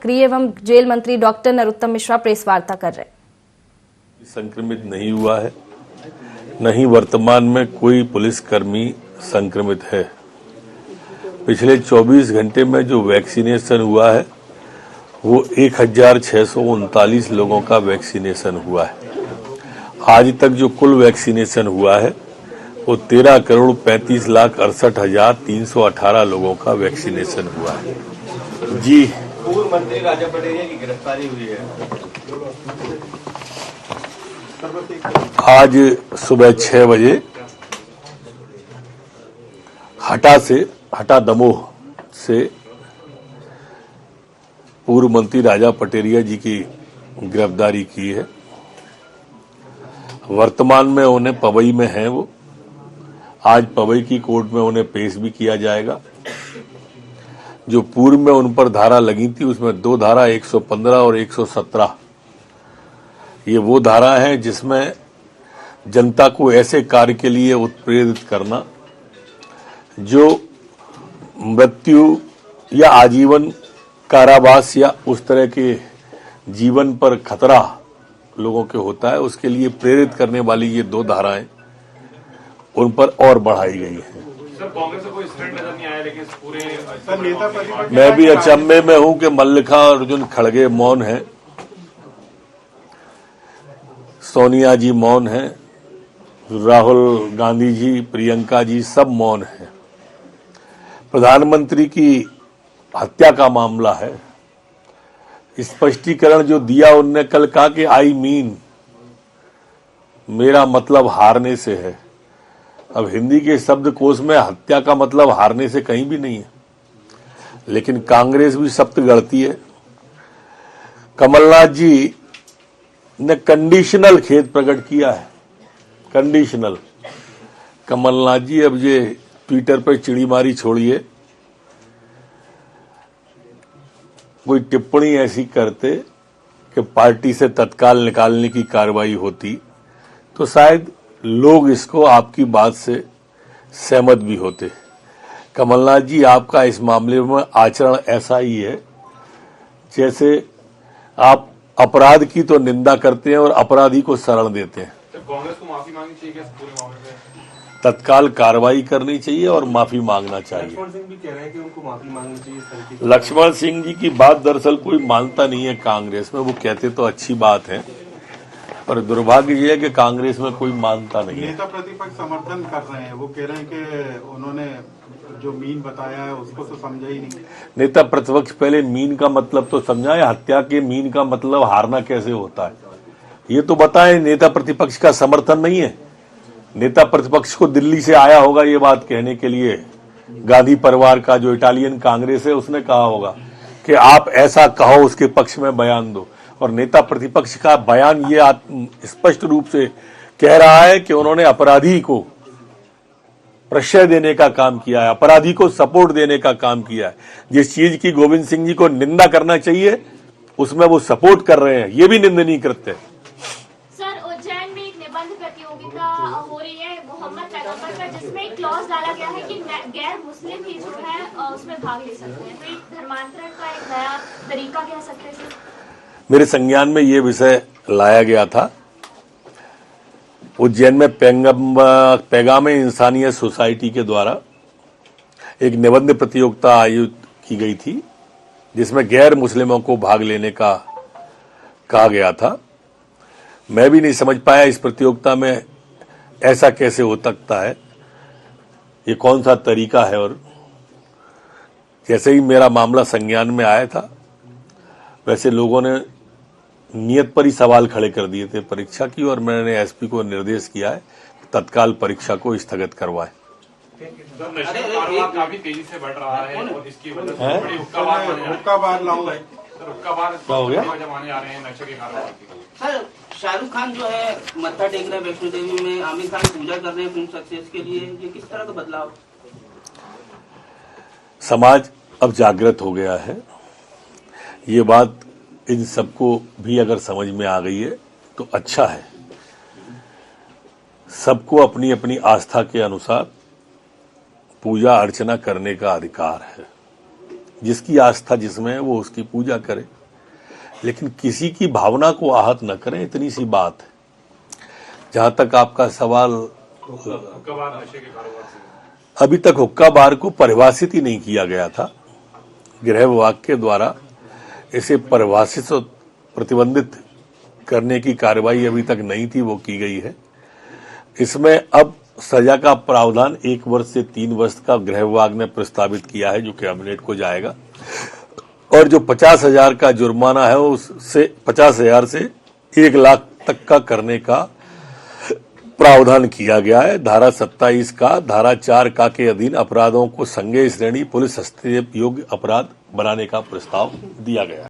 गृह एवं जेल मंत्री डॉक्टर नरोत्तम मिश्रा प्रेस वार्ता कर रहे हैं। संक्रमित नहीं हुआ है, नहीं वर्तमान में कोई पुलिसकर्मी संक्रमित है। पिछले 24 घंटे में जो वैक्सीनेशन हुआ है वो 1639 लोगों का वैक्सीनेशन हुआ है। आज तक जो कुल वैक्सीनेशन हुआ है वो 13,35,68,318 लोगों का वैक्सीनेशन हुआ है। जी, पूर्व मंत्री राजा पटेरिया की गिरफ्तारी हुई है। आज सुबह 6 बजे हटा दमोह से पूर्व मंत्री राजा पटेरिया जी की गिरफ्तारी की है। वर्तमान में उन्हें पवई में हैं वो। आज पवई की कोर्ट में उन्हें पेश भी किया जाएगा। जो पूर्व में उन पर धारा लगी थी उसमें 2 धारा 115 और 117 ये वो धारा है जिसमें जनता को ऐसे कार्य के लिए उत्प्रेरित करना जो मृत्यु या आजीवन कारावास या उस तरह के जीवन पर खतरा लोगों के होता है, उसके लिए प्रेरित करने वाली ये 2 धाराएं उन पर और बढ़ाई गई हैं। सर, कांग्रेस से कोई स्टैंड नजर नहीं आया, लेकिन पूरे नेता प्रतिपक्ष मैं भी अचंभे में हूं कि मल्लिकार्जुन खड़गे मौन है, सोनिया जी मौन है, राहुल गांधी जी, प्रियंका जी सब मौन है। प्रधानमंत्री की हत्या का मामला है। स्पष्टीकरण जो दिया उनने कल कहा कि आई मीन, मेरा मतलब हारने से है। अब हिंदी के शब्दकोश में हत्या का मतलब हारने से कहीं भी नहीं है, लेकिन कांग्रेस भी शब्द गढ़ती है। कमलनाथ जी ने कंडीशनल खेद प्रकट किया है, कंडीशनल। कमलनाथ जी अब ये ट्विटर पर चिड़ीमारी छोड़िए, कोई टिप्पणी ऐसी करते कि पार्टी से तत्काल निकालने की कार्रवाई होती तो शायद लोग इसको आपकी बात से सहमत भी होते। कमलनाथ जी, आपका इस मामले में आचरण ऐसा ही है जैसे आप अपराध की तो निंदा करते हैं और अपराधी को शरण देते हैं। कांग्रेस को माफी मांगनी चाहिए क्या इस पूरे मामले में? तत्काल कार्रवाई करनी चाहिए और माफी मांगना चाहिए। लक्ष्मण सिंह भी कह रहे हैं कि उनको माफी मांगनी चाहिए इस तरह की। लक्ष्मण सिंह जी की बात दरअसल कोई मानता नहीं है कांग्रेस में। वो कहते तो अच्छी बात है, पर दुर्भाग्य ये है कि कांग्रेस में कोई मानता नहीं है। नेता प्रतिपक्ष समर्थन कर रहे हैं, वो कह रहे हैं कि उन्होंने जो मीन बताया है उसको तो समझा ही नहीं। नेता प्रतिपक्ष पहले मीन का मतलब तो समझाए, हत्या के मीन का मतलब हारना कैसे होता है ये तो बताएं। नेता प्रतिपक्ष का समर्थन नहीं है। नेता प्रतिपक्ष को दिल्ली से आया होगा ये बात कहने के लिए, गांधी परिवार का जो इटालियन कांग्रेस है उसने कहा होगा कि आप ऐसा कहो, उसके पक्ष में बयान दो। और नेता प्रतिपक्ष का बयान ये स्पष्ट रूप से कह रहा है कि उन्होंने अपराधी को प्रश्रय देने का काम किया है, अपराधी को सपोर्ट देने का काम किया है। जिस चीज की गोविंद सिंह जी को निंदा करना चाहिए उसमें वो सपोर्ट कर रहे हैं, ये भी निंदनीय कृत्य है। सर, उज्जैन में एक निबंध प्रतियोगिता हो रही है मोहम्मद पैगंबर पर, जिसमें एक क्लॉज डाला गया है कि गैर मुस्लिम ही जो है उसमें भाग ले सकते हैं। तो एक धर्मांतरण का एक नया तरीका कह सकते हैं सर। मेरे संज्ञान में ये विषय लाया गया था। उज्जैन में पैगामे इंसानियत सोसाइटी के द्वारा एक निबंध प्रतियोगिता आयोजित की गई थी जिसमें गैर मुस्लिमों को भाग लेने का कहा गया था। मैं भी नहीं समझ पाया इस प्रतियोगिता में ऐसा कैसे हो सकता है, ये कौन सा तरीका है। और जैसे ही मेरा मामला संज्ञान में आया था वैसे लोगों ने नियत पर ही सवाल खड़े कर दिए थे परीक्षा की, और मैंने एसपी को निर्देश किया है तत्काल परीक्षा को स्थगित करवाएं। सर, नशे का कारोबार काफी तेजी से बढ़ रहा है और इसकी वजह से बड़ी हुक्काबार लाऊंगा। क्या हो गया? जमाने आ रहे हैं नशे के कारोबार की। सर, शाहरुख खान जो है मत्था टेक रहे हैं वैष्णो देवी में, आमिर खान पूजा कर रहे हैं फिल्म सक्सेस के लिए, ये किस तरह का बदलाव? समाज अब जागृत हो गया है। ये बात इन सबको भी अगर समझ में आ गई है तो अच्छा है। सबको अपनी अपनी आस्था के अनुसार पूजा अर्चना करने का अधिकार है। जिसकी आस्था जिसमें है वो उसकी पूजा करे, लेकिन किसी की भावना को आहत न करें, इतनी सी बात है। जहां तक आपका सवाल, हुक्काबार नशे के कारोबार से अभी तक हुक्का बार को परिभाषित ही नहीं किया गया था। गृह विभाग के द्वारा इसे परिभाषित और प्रतिबंधित करने की कार्रवाई अभी तक नहीं थी, वो की गई है। इसमें अब सजा का प्रावधान 1 वर्ष से 3 वर्ष का गृह विभाग ने प्रस्तावित किया है, जो कैबिनेट को जाएगा। और जो 50,000 का जुर्माना है उससे 50,000 से 1 लाख तक का करने का प्रावधान किया गया है। धारा 27 का, धारा 4 का के अधीन अपराधों को संज्ञेय श्रेणी पुलिस हस्तक्षेप योग्य अपराध बनाने का प्रस्ताव दिया गया है।